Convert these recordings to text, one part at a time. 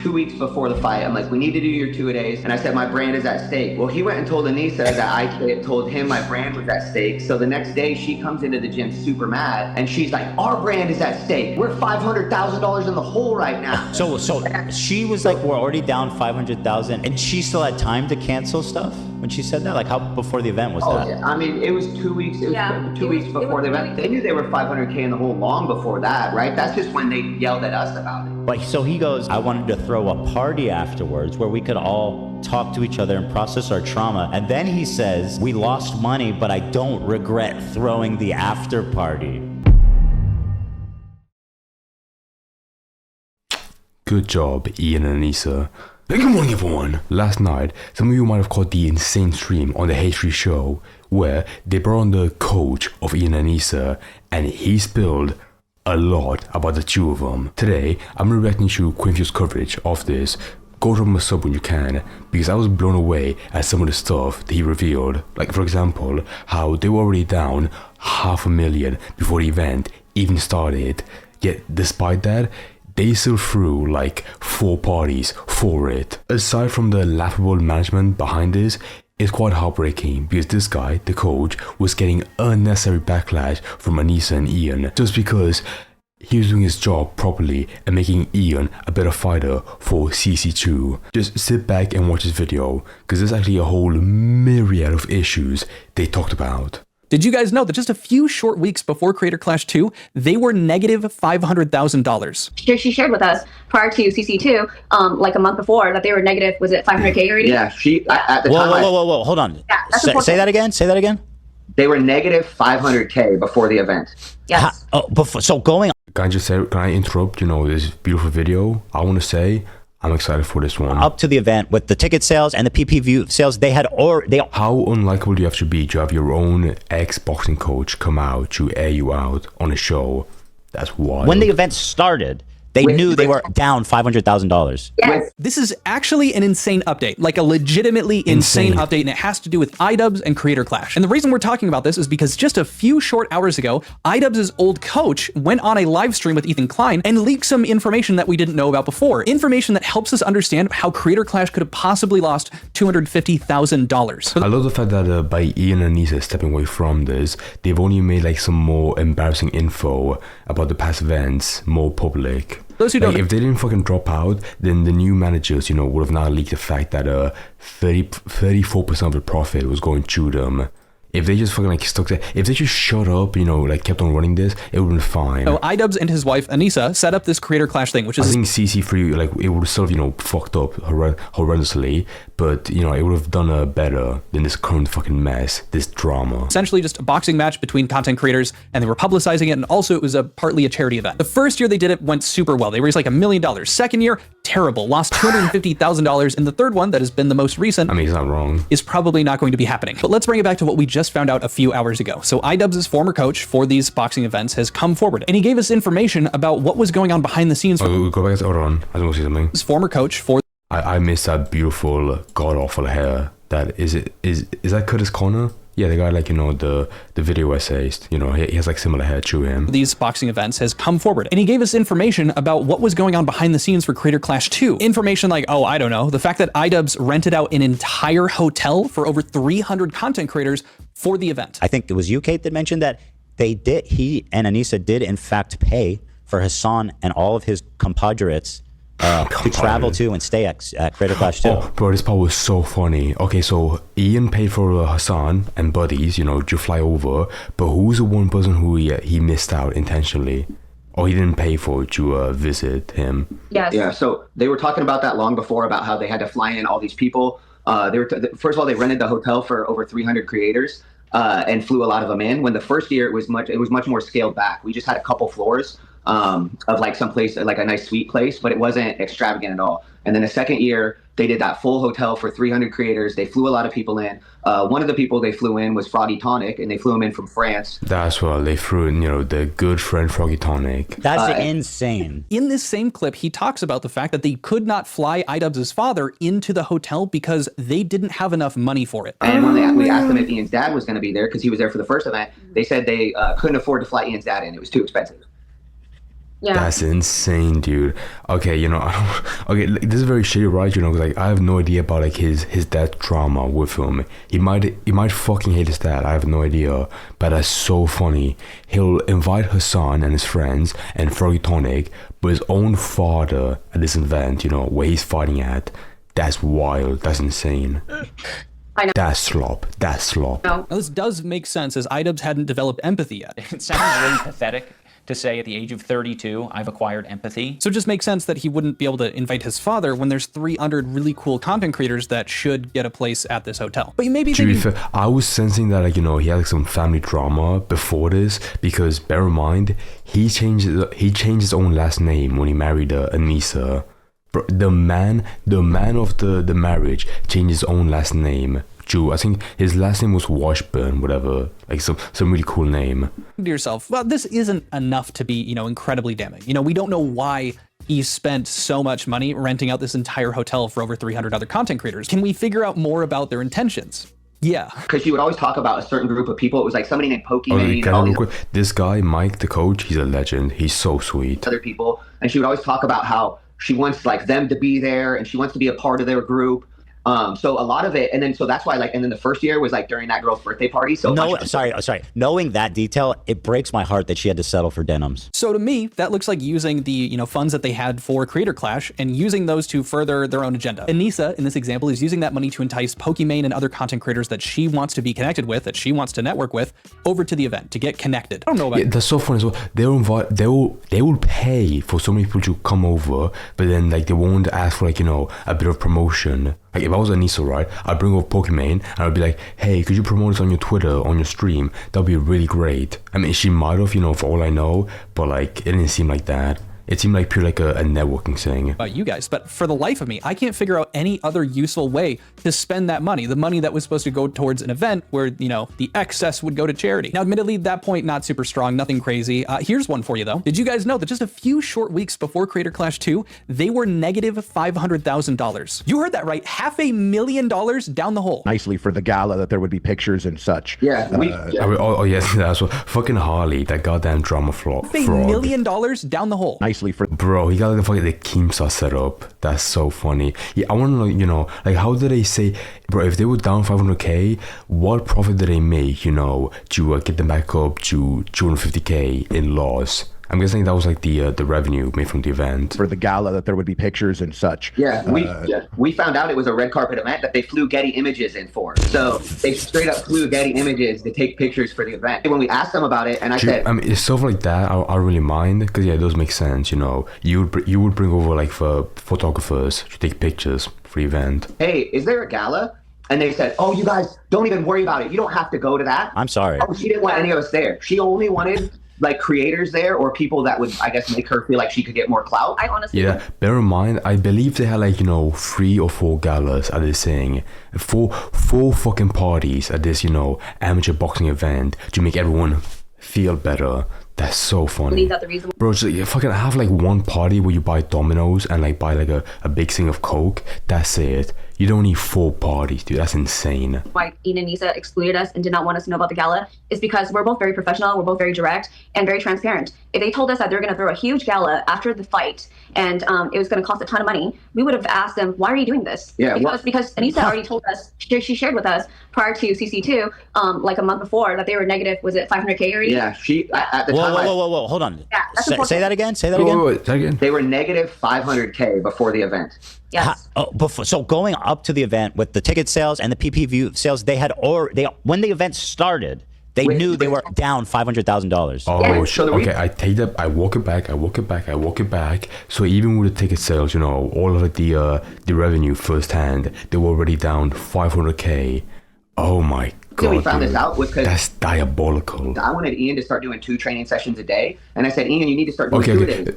2 weeks before the fight, I'm like, we need to do your two-a-days. And I said, my brand is at stake. Well, he went and told Anissa that I told him my brand was at stake. So the next day she comes into the gym super mad and she's like, our brand is at stake. We're $500,000 in the hole right now. So she was like, we're already down 500,000 and she still had time to cancel stuff when she said that? Like how before the event was that? Yeah. I mean, it was 2 weeks. It was 2 weeks before the event. They knew they were 500K in the hole long before that, right? That's just when they yelled at us about it. But so he goes, I wanted to throw a party afterwards where we could all talk to each other and process our trauma. And then he says, we lost money, but I don't regret throwing the after party. Good job, Ian and Anissa. Good morning, everyone. Last night, some of you might have caught the insane stream on the H3 show where they brought on the coach of Ian and Anissa and he spilled a lot about the two of them. Today, I'm reacting to Quinfew's coverage of this. Go drop him a sub when you can, because I was blown away at some of the stuff that he revealed. Like for example, how they were already down $500,000 before the event even started. Yet despite that, they still threw like 4 parties for it. Aside from the laughable management behind this, it's quite heartbreaking because this guy, the coach, was getting unnecessary backlash from Anissa and Ian just because he was doing his job properly and making Ian a better fighter for CC2. Just sit back and watch this video because there's actually a whole myriad of issues they talked about. Did you guys know that just a few short weeks before Creator Clash 2, they were negative $500,000? She shared with us prior to CC2, like a month before, that they were negative, was it 500K already? Yeah, at the time. Whoa, hold on. Yeah, Say that again. They were negative 500K before the event. Yes. So going Can I interrupt, this beautiful video? I want to say, I'm excited for this one. up to the event with the ticket sales and the PPV sales, How unlikable do you have to be to have your own ex-boxing coach come out to air you out on a show? That's wild. when the event started, they knew they were down $500,000. Yes. This is actually an insane update, like a legitimately insane update, and it has to do with Idubbbz and Creator Clash. And the reason we're talking about this is because just a few short hours ago, Idubbbz's old coach went on a live stream with Ethan Klein and leaked some information that we didn't know about before. Information that helps us understand how Creator Clash could have possibly lost $250,000. I love the fact that by Ian and Anissa stepping away from this, they've only made like some more embarrassing info about the past events more public. Those who don't if they didn't fucking drop out, then the new managers, would have now leaked the fact that 34% of the profit was going to them. If they just fucking stuck there, if they just shut up, kept on running this, it would have been fine. So Idubbbz and his wife Anissa set up this Creator Clash thing, which is I think CC3, it would have sort of, fucked up horrendously, but, it would have done better than this current fucking mess, this drama. essentially just a boxing match between content creators, and they were publicizing it, and also it was partly a charity event. The first year they did it went super well. They raised like $1 million. Second year, terrible, lost $250,000, and the third one, that has been the most recent, I mean, he's not wrong, is probably not going to be happening. But let's bring it back to what we just found out a few hours ago. So Idubbbz's former coach for these boxing events has come forward, and he gave us information about what was going on behind the scenes. Go back, hold on, I want to say something. His former coach for I miss that beautiful, god-awful hair. Is that Curtis Connor? Yeah, the guy the video essayist, he has like similar hair to him. these boxing events has come forward, and he gave us information about what was going on behind the scenes for Creator Clash 2. Information like, I don't know, the fact that Idubbbz rented out an entire hotel for over 300 content creators for the event. I think it was you, Kate, that mentioned that he and Anissa did in fact pay for Hassan and all of his compadres to travel to and stay at Creator Clash 2. Oh, bro, this part was so funny. Okay, so Ian paid for Hassan and buddies, to fly over, but who's the one person who he missed out intentionally? Or he didn't pay for to visit him? Yes. Yeah, so they were talking about that long before, about how they had to fly in all these people. First of all, they rented the hotel for over 300 creators and flew a lot of them in. When the first year, it was much more scaled back. We just had a couple floors of like some place, like a nice suite place, but it wasn't extravagant at all. And then the second year, they did that full hotel for 300 creators. They flew a lot of people in. One of the people they flew in was Froggy Tonic, and they flew him in from France. That's well, they flew in, the good friend Froggy Tonic. That's insane. In this same clip, he talks about the fact that they could not fly Idubbbz's father into the hotel because they didn't have enough money for it. And when we asked them if Ian's dad was going to be there, because he was there for the first event, they said they couldn't afford to fly Ian's dad in. It was too expensive. Yeah. That's insane, dude. Okay, you know, okay, like, this is very shitty, right? You know, like I have no idea about like his dad trauma with him. He might fucking hate his dad. I have no idea, but that's so funny. He'll invite her son and his friends and Froggy Tonic, but his own father at this event, you know, where he's fighting at. That's wild. That's insane. I know. That's slop. That's slop. No. Now, this does make sense as Idubbbz hadn't developed empathy yet. It sounds really pathetic to say at the age of 32, I've acquired empathy. So it just makes sense that he wouldn't be able to invite his father when there's 300 really cool content creators that should get a place at this hotel. But maybe To be fair, I was sensing that, like, you know, he had like some family drama before this, because bear in mind, he changed his own last name when he married Anissa. Bro, the man of the marriage changed his own last name. I think his last name was Washburn, whatever, like some really cool name. to yourself, well, this isn't enough to be, you know, incredibly damning. You know, we don't know why he spent so much money renting out this entire hotel for over 300 other content creators. Can we figure out more about their intentions? Yeah. Because she would always talk about a certain group of people. It was like somebody named Pokemon. Okay, can I real quick? This guy, Mike, the coach, he's a legend. He's so sweet. Other people. And she would always talk about how she wants like them to be there and she wants to be a part of their group. So a lot of it, and then so that's why, like, and then the first year was like during that girl's birthday party. So no, sorry. Knowing that detail, it breaks my heart that she had to settle for denims. So to me, that looks like using the, you know, funds that they had for Creator Clash and using those to further their own agenda. Anissa, in this example, is using that money to entice Pokimane and other content creators that she wants to be connected with, that she wants to network with, over to the event to get connected. I don't know about. Yeah, that's so funny as well. They will pay for so many people to come over, but then like they won't ask for, like, you know, a bit of promotion. Like if I was Anissa, right, I'd bring over Pokimane and I'd be like, hey, could you promote this on your Twitter, on your stream? That'd be really great. I mean, she might have, you know, for all I know, but like it didn't seem like that. It seemed like pure like a networking thing. About you guys, but for the life of me, I can't figure out any other useful way to spend that money. The money that was supposed to go towards an event where, you know, the excess would go to charity. Now, admittedly, that point, not super strong, nothing crazy. Here's one for you though. Did you guys know that just a few short weeks before Creator Clash 2, they were negative $500,000? You heard that right, $500,000 down the hole. Nicely for the gala that there would be pictures and such. yeah, Oh yes, that's what fucking Harley, that goddamn drama fraud. $500,000 down the hole. Nicely for Bro, he got like the fucking the Keemstar set up. That's so funny. Yeah, I want to know, you know, like how did they say, bro, if they were down 500k, what profit did they make, you know, to get them back up to 250k in loss? I'm guessing that was like the revenue made from the event. for the gala that there would be pictures and such. Yeah, we found out it was a red carpet event that they flew Getty Images in for. So they straight up flew Getty Images to take pictures for the event. When we asked them about it, and I said, I mean, it's stuff like that. I really mind, because yeah, it does make sense. You know, you would bring over like for photographers to take pictures for the event. hey, is there a gala? And they said, oh, you guys don't even worry about it. You don't have to go to that. I'm sorry. Oh, she didn't want any of us there. She only wanted like creators there or people that would, I guess, make her feel like she could get more clout. I honestly Yeah, bear in mind, I believe they had like, you know, 3 or 4 galas at this thing. Four fucking parties at this, you know, amateur boxing event to make everyone feel better. That's so funny. believe that the reason Bro, just like, fucking have like one party where you buy Dominoes and like buy like a big thing of Coke. That's it. You don't need 4 parties, dude. That's insane. why Ian and Nisa excluded us and did not want us to know about the gala is because we're both very professional, we're both very direct and very transparent. If they told us that they're going to throw a huge gala after the fight and it was going to cost a ton of money, we would have asked them, why are you doing this? Yeah, because Anissa already told us, she shared with us prior to CC2, like a month before, that they were negative, was it 500K already? Yeah, she at the time. Whoa, hold on. Yeah, that's important. Say that again. Say that again. Wait, say again. They were negative 500K before the event. Yes. So going up to the event with the ticket sales and the PPV sales, when the event started, they knew they were down $500,000. Oh, Yeah, shit. so the Okay, I take that. I walk it back. So even with the ticket sales, you know, all of the revenue firsthand, they were already down 500k. Oh my god! We found dude. this out was because That's diabolical. I wanted Ian to start doing 2 training sessions a day, and I said, Ian, you need to start doing 2 a Okay. day.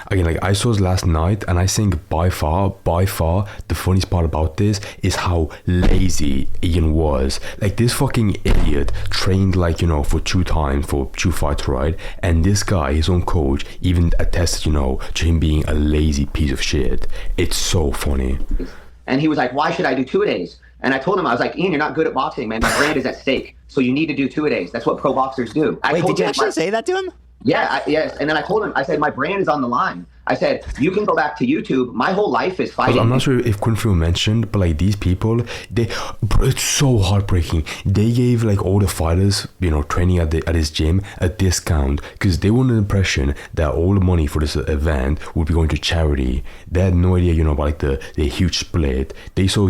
Again, like I saw this last night, and I think by far, the funniest part about this is how lazy Ian was. Like this fucking idiot trained like, you know, for 2 times for 2 fights, right? And this guy, his own coach, even attested, you know, to him being a lazy piece of shit. It's so funny. And he was like, why should I do 2 a days? And I told him, I was like, Ian, you're not good at boxing, man. My brand is at stake. So you need to do 2 a days. That's what pro boxers do. Wait, did you actually say that to him? Yeah, yes. And then I told him, I said, my brand is on the line. I said, you can go back to YouTube. My whole life is fighting. I'm not sure if Quinfield mentioned, but like these people, bro, it's so heartbreaking. They gave like all the fighters, training at his gym a discount because they were under the impression that all the money for this event would be going to charity. They had no idea, about like the huge split. They saw,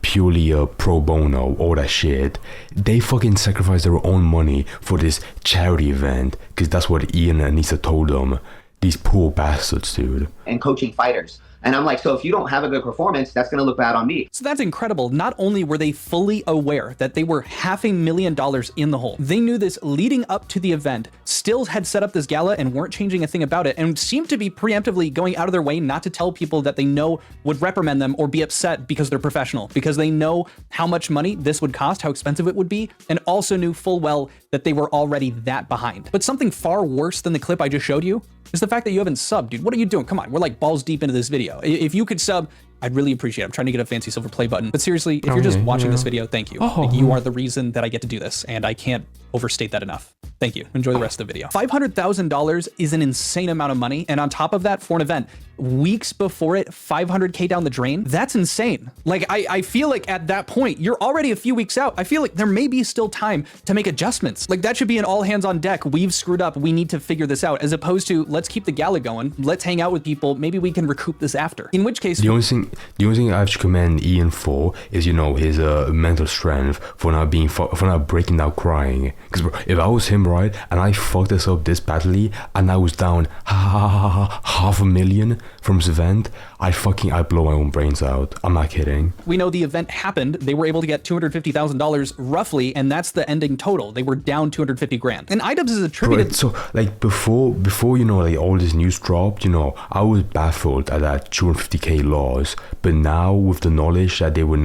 purely pro bono, all that shit. They fucking sacrificed their own money for this charity event because that's what Ian and Anissa told them. These poor bastards, dude. And coaching fighters. And I'm like, so if you don't have a good performance, that's going to look bad on me. So that's incredible. Not only were they fully aware that they were $500,000 in the hole, they knew this leading up to the event, still had set up this gala and weren't changing a thing about it, and seemed to be preemptively going out of their way not to tell people that they know would reprimand them or be upset because they're professional, because they know how much money this would cost, how expensive it would be, and also knew full well that they were already that behind. But something far worse than the clip I just showed you is the fact that you haven't subbed, dude. What are you doing? Come on, we're like balls deep into this video. If you could sub, I'd really appreciate it. I'm trying to get a fancy silver play button. But seriously, if you're just watching this video, thank you. Like, you are the reason that I get to do this, and I can't overstate that enough. Thank you. Enjoy the rest of the video. $500,000 is an insane amount of money, and on top of that, for an event, weeks before it, 500K down the drain, that's insane. Like, I feel like at that point, you're already a few weeks out. I feel like there may be still time to make adjustments. Like, that should be an all hands on deck. We've screwed up. We need to figure this out, as opposed to, let's keep the gala going. Let's hang out with people. Maybe we can recoup this after. In which case, the only thing I have to commend Ian for is, his mental strength for not breaking down crying. Because if I was him, right, and I fucked this up this badly, and I was down $500,000 from this event, I'd blow my own brains out. I'm not kidding. We know the event happened. They were able to get $250,000 roughly, and that's the ending total. They were down 250 grand. And Idubbbz is attributed. Bro, so like before like all this news dropped, I was baffled at that 250K loss. But now with the knowledge that they were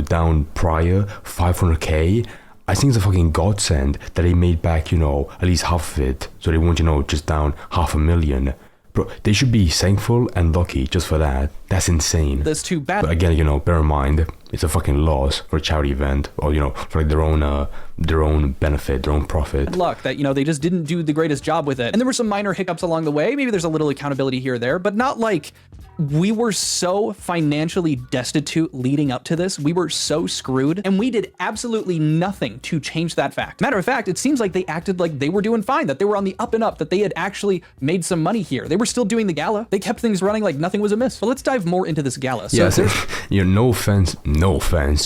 down prior 500K, I think it's a fucking godsend that they made back, at least half of it. So they weren't, just down $500,000. Bro, they should be thankful and lucky just for that. That's insane. That's too bad. But again, bear in mind, it's a fucking loss for a charity event, or for like their own benefit, their own profit. Luck that they just didn't do the greatest job with it, and there were some minor hiccups along the way. Maybe there's a little accountability here or there, but not like we were so financially destitute leading up to this. We were so screwed, and we did absolutely nothing to change that fact. Matter of fact, it seems like they acted like they were doing fine, that they were on the up and up, that they had actually made some money here. They were still doing the gala. They kept things running like nothing was amiss. But let's dive more into this gala. So no offense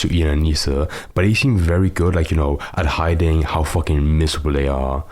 to Ian and Anissa, but they seem very good, at hiding how fucking miserable they are.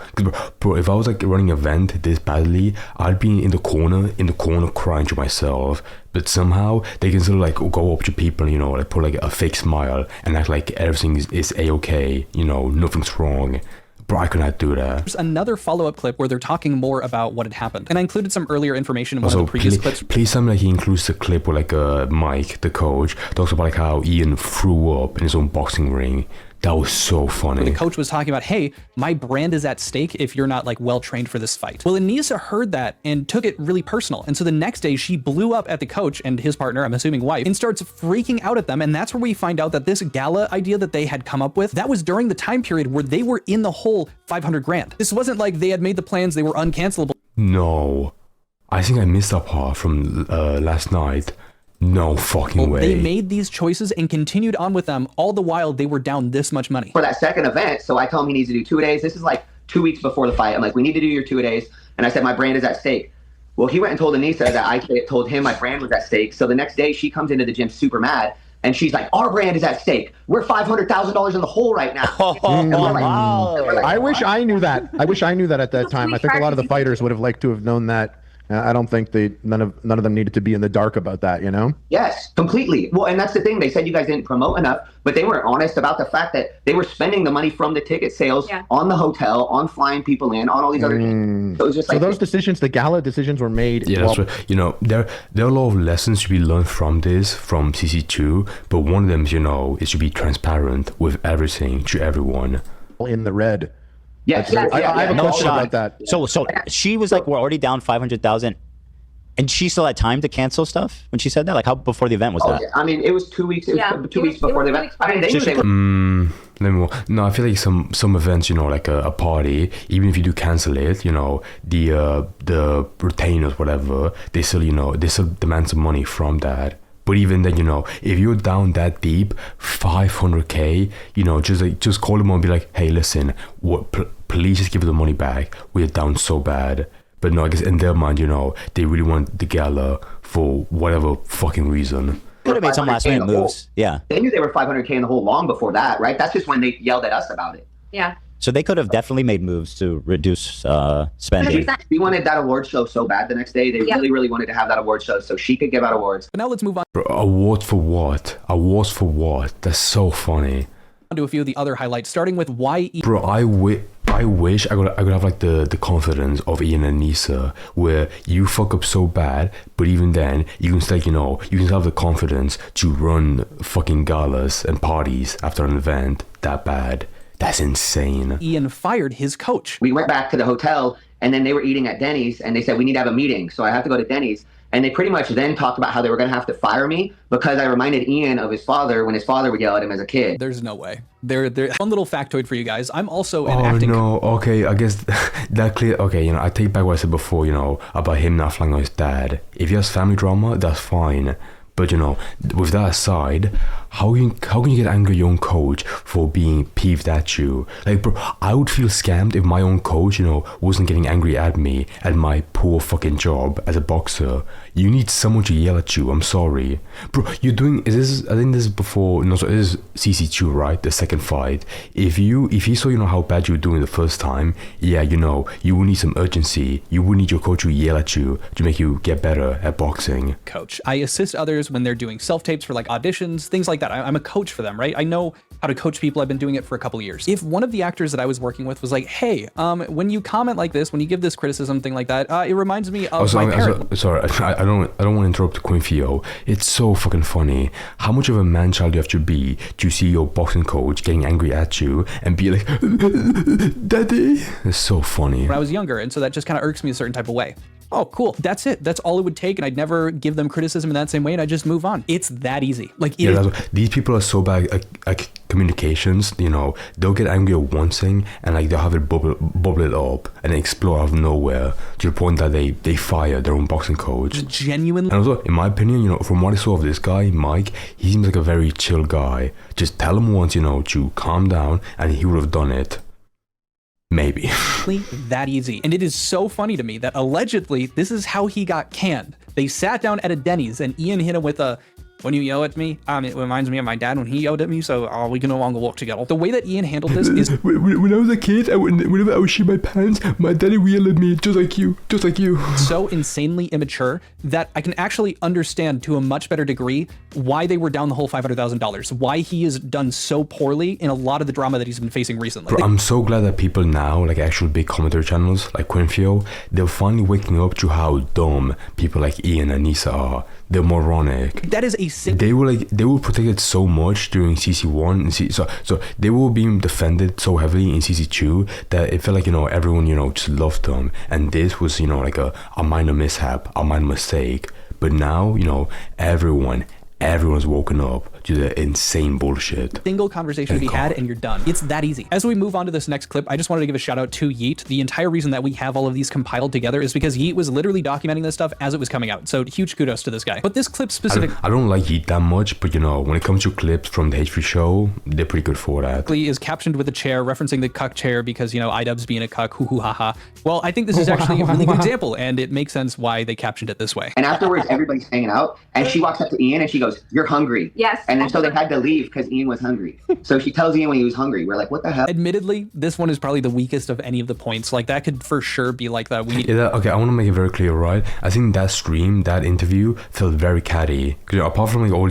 Bro, if I was like running an event this badly, I'd be in the corner crying to myself. But somehow they can still go up to people, like put like a fake smile and act like everything is a-okay, nothing's wrong. Bro, I could not do that. There's another follow-up clip where they're talking more about what had happened. And I included some earlier information in one of the previous clips. Please tell me he includes the clip where Mike, the coach, talks about how Ian threw up in his own boxing ring. That was so funny. The coach was talking about, hey, my brand is at stake if you're not well trained for this fight. Well, Anissa heard that and took it really personal. And so the next day she blew up at the coach and his partner, I'm assuming wife, and starts freaking out at them. And that's where we find out that this gala idea that they had come up with, that was during the time period where they were in the whole 500 grand. This wasn't like they had made the plans, they were uncancelable. No, I think I missed that part from last night. No fucking way. They made these choices and continued on with them all the while they were down this much money. For that second event, so I tell him he needs to do 2 days. This is like 2 weeks before the fight. I'm like, we need to do your 2 days. And I said, my brand is at stake. Well, he went and told Anissa that I told him my brand was at stake. So the next day she comes into the gym super mad. And she's like, our brand is at stake. We're $500,000 in the hole right now. I wish I knew that. I wish I knew that at that time. I think a lot of the fighters would have liked to have known that. I don't think none of them needed to be in the dark about that, Yes, completely. Well, and that's the thing. They said you guys didn't promote enough, but they weren't honest about the fact that they were spending the money from the ticket sales on the hotel, on flying people in, on all these other things. So it was just those decisions, the gala decisions were made. Yeah, that's right. There are a lot of lessons to be learned from CC2, but one of them is to be transparent with everything to everyone. In the red. Yes. I have a question about that. So she was like, we're already down 500,000, and she still had time to cancel stuff when she said that. Like, how before the event was that? Yeah. I mean, it was 2 weeks. It was 2 weeks before the event. I mean, they knew they were. No, I feel like some events, like a party, even if you do cancel it, the retainers, whatever, they still demand some money from that. But even then, if you're down that deep, 500k, just call them and be like, hey, listen, please just give us the money back. We're down so bad. But no, I guess in their mind, they really want the gala for whatever fucking reason. Could have made some last minute moves. Yeah. They knew they were 500k in the hole long before that, right? That's just when they yelled at us about it. Yeah. So they could have definitely made moves to reduce spending. We wanted that award show so bad the next day. They really, really wanted to have that award show so she could give out awards. But now let's move on. Bro, awards for what? Awards for what? That's so funny. To a few of the other highlights, starting with why. Bro, I wish I could have like the confidence of Ian and Nisa, where you fuck up so bad, but even then you can still you can have the confidence to run fucking galas and parties after an event that bad. That's insane. Ian fired his coach. We went back to the hotel, and then they were eating at Denny's, and they said we need to have a meeting, so I have to go to Denny's. And they pretty much then talked about how they were going to have to fire me because I reminded Ian of his father when his father would yell at him as a kid. There's no way. There. One little factoid for you guys. I'm also an acting. Oh no. Okay, I guess that clear. Okay, I take back what I said before. About him not flying on his dad. If he has family drama, that's fine. But with that aside, how can you get angry at your own coach for being peeved at you? Like, bro, I would feel scammed if my own coach, wasn't getting angry at me at my poor fucking job as a boxer. You need someone to yell at you. I'm sorry, bro. You're doing. I think this is before. No, so it is CC2, right? The second fight. If you saw how bad you were doing the first time, yeah, you would need some urgency. You would need your coach to yell at you to make you get better at boxing. Coach, I assist others when they're doing self-tapes for like auditions, things like that. I'm a coach for them, right? I know how to coach people. I've been doing it for a couple of years. If one of the actors that I was working with was like, hey, when you comment like this, when you give this criticism, thing like that, it reminds me of my parent. Sorry, I don't want to interrupt Queen Fio. It's so fucking funny. How much of a man-child you have to be to see your boxing coach getting angry at you and be like, Daddy? It's so funny. When I was younger, and so that just kind of irks me a certain type of way. Oh, cool. That's it. That's all it would take. And I'd never give them criticism in that same way. And I just move on. It's that easy. Like, these people are so bad at communications. They'll get angry at one thing and like they'll have it bubble it up and explode out of nowhere to the point that they fire their own boxing coach. Genuinely. And also, in my opinion, from what I saw of this guy, Mike, he seems like a very chill guy. Just tell him once, to calm down, and he would have done it. Maybe. That easy. And it is so funny to me that allegedly this is how he got canned. They sat down at a Denny's and Ian hit him with a, when you yell at me, it reminds me of my dad when he yelled at me, so we can no longer walk together. The way that Ian handled this is... When I was a kid, whenever I would shit my pants, my daddy would yell at me, just like you. So insanely immature that I can actually understand to a much better degree why they were down the whole $500,000, why he has done so poorly in a lot of the drama that he's been facing recently. Bro, I'm so glad that people now, like actual big commentary channels like Quinfio, they're finally waking up to how dumb people like Ian and Nisa are. They're moronic. That is a they were protected so much during CC1 and so they were being defended so heavily in CC2 that it felt like everyone just loved them, and this was like a minor mishap, a minor mistake. But now everyone's woken up to the insane bullshit. Single conversation to be had and you're done. It's that easy. As we move on to this next clip, I just wanted to give a shout out to Yeet. The entire reason that we have all of these compiled together is because Yeet was literally documenting this stuff as it was coming out. So huge kudos to this guy. But this clip specific... I don't like Yeet that much, but when it comes to clips from the H3 show, they're pretty good for that. Is captioned with a chair, referencing the cuck chair because, Idubbbz being a cuck, hoo hoo ha ha. Well, I think this is actually a really good example, and it makes sense why they captioned it this way. And afterwards, everybody's hanging out, and she walks up to Ian and she goes, "You're hungry." Yes. And then so they had to leave because Ian was hungry. So she tells Ian when he was hungry. We're like, what the hell? Admittedly, this one is probably the weakest of any of the points. Like, that could for sure be like that. Okay, I want to make it very clear, right? I think that stream, that interview felt very catty. Apart from like all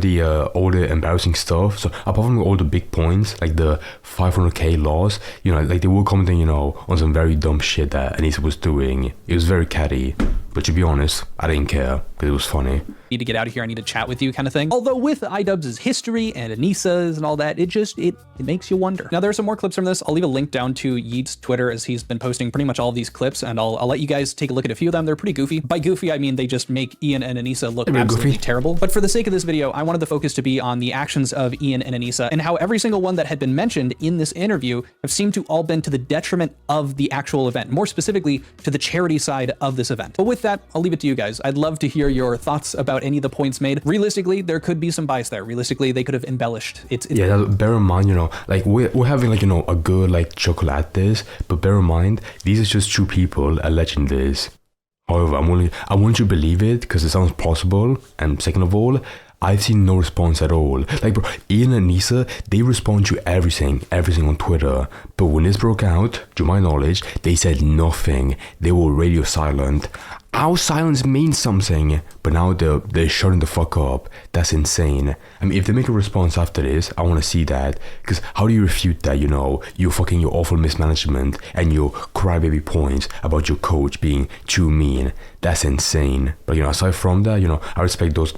the embarrassing stuff, so apart from all the big points, like the 500k loss, like they were commenting, on some very dumb shit that Anissa was doing. It was very catty. But to be honest, I didn't care because it was funny. Need to get out of here, I need to chat with you kind of thing. Although with Idubbbz' history and Anissa's and all that, it makes you wonder. Now there are some more clips from this. I'll leave a link down to Yeet's Twitter as he's been posting pretty much all of these clips, and I'll let you guys take a look at a few of them. They're pretty goofy. By goofy, I mean they just make Ian and Anissa look absolutely terrible. But for the sake of this video, I wanted the focus to be on the actions of Ian and Anissa and how every single one that had been mentioned in this interview have seemed to all been to the detriment of the actual event, more specifically to the charity side of this event. But with that, I'll leave it to you guys. I'd love to hear your thoughts about any of the points made. Realistically, there could be some bias there. Realistically, they could have embellished. Yeah, bear in mind, like we're having like, a good like chuckle at this, but bear in mind, these are just two people alleging this. However, I want you to believe it because it sounds plausible, and second of all, I've seen no response at all. Like, bro, Ian and Anissa, they respond to everything on Twitter. But when this broke out, to my knowledge, they said nothing. They were radio silent. Our silence means something, but now they're shutting the fuck up. That's insane. I mean, if they make a response after this, I want to see that. Because how do you refute that, your awful mismanagement and your crybaby points about your coach being too mean? That's insane. But, aside from that, I respect those.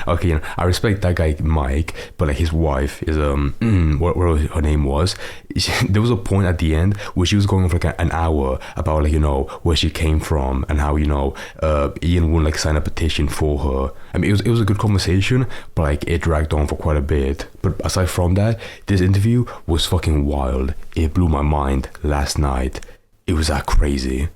Okay, I respect that guy, Mike, but like his wife is, what her name was. There was a point at the end where she was going for like an hour about like, where she came from and how, Ian wouldn't like sign a petition for her. I mean, it was a good conversation, but like it dragged on for quite a bit. But aside from that, this interview was fucking wild. It blew my mind last night. It was that crazy.